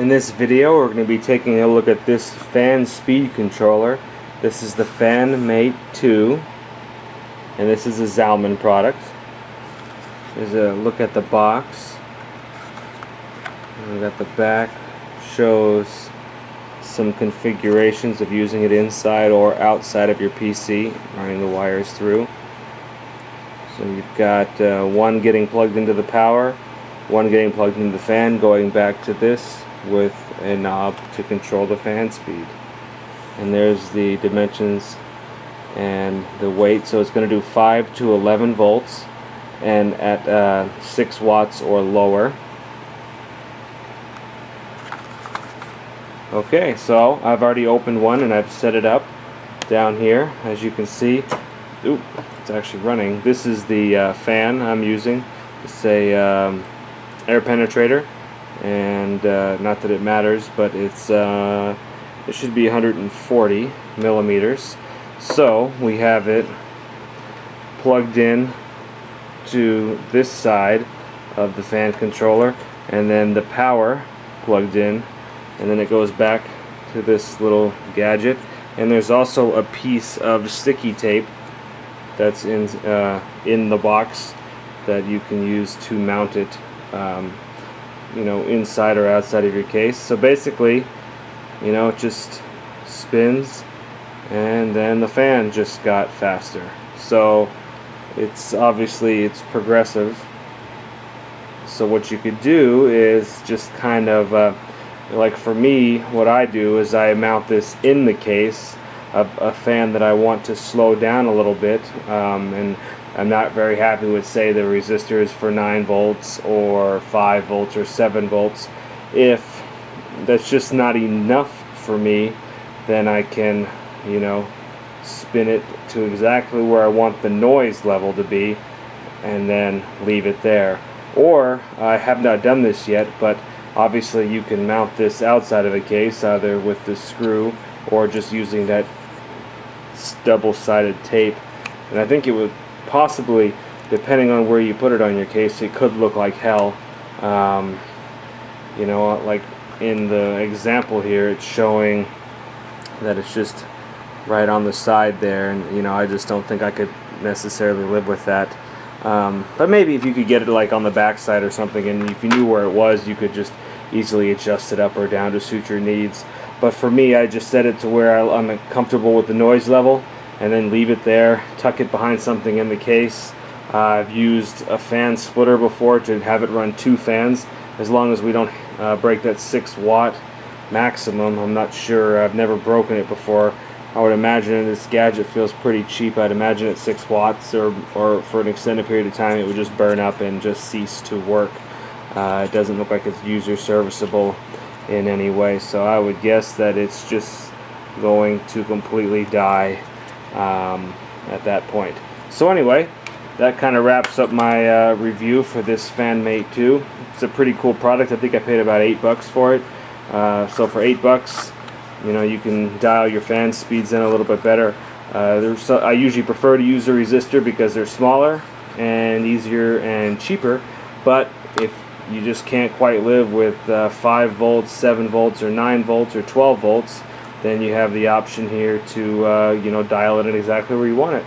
In this video, we're going to be taking a look at this fan speed controller. This is the Fan Mate 2, and this is a Zalman product. Here's a look at the box. And we got the back, shows some configurations of using it inside or outside of your PC, running the wires through. So you've got one getting plugged into the power, one getting plugged into the fan, going back to this with a knob to control the fan speed. And there's the dimensions and the weight. So it's going to do 5 to 11 volts and at 6 watts or lower. Okay, so I've already opened one and I've set it up down here. As you can see, it's actually running. This is the fan I'm using. It's a air penetrator, and not that it matters, but it's it should be 140 millimeters. So we have it plugged in to this side of the fan controller, and then the power plugged in, and then it goes back to this little gadget. And there's also a piece of sticky tape that's in the box that you can use to mount it, you know, inside or outside of your case. So basically, you know, it just spins, and then the fan just got faster. So it's obviously it's progressive. So what you could do is just kind of like for me, what I do is I mount this in the case of a fan that I want to slow down a little bit, and I'm not very happy with, say, the resistors for 9 volts or 5 volts or 7 volts. If that's just not enough for me, then I can, you know, spin it to exactly where I want the noise level to be and then leave it there. Or I have not done this yet, but obviously you can mount this outside of a case, either with the screw or just using that double-sided tape. And I think it would possibly, depending on where you put it on your case, it could look like hell. You know, like in the example here, it's showing that it's just right on the side there, and you know, I just don't think I could necessarily live with that. But maybe if you could get it like on the back side or something, and if you knew where it was, you could just easily adjust it up or down to suit your needs. But for me, I just set it to where I'm comfortable with the noise level, and then leave it there, tuck it behind something in the case. I've used a fan splitter before to have it run 2 fans, as long as we don't break that 6 watt maximum. I'm not sure, I've never broken it before. I would imagine this gadget feels pretty cheap. I'd imagine at 6 watts or for an extended period of time it would just burn up and just cease to work. It doesn't look like it's user serviceable in any way, so I would guess that it's just going to completely die at that point. So anyway, that kind of wraps up my review for this Fan Mate 2. It's a pretty cool product. I think I paid about $8 for it. So for $8, you know, you can dial your fan speeds in a little bit better. I usually prefer to use a resistor because they're smaller and easier and cheaper. But if you just can't quite live with 5 volts, 7 volts, or 9 volts, or 12 volts, then you have the option here to you know, dial it in exactly where you want it.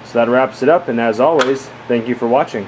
So that wraps it up, and as always, thank you for watching.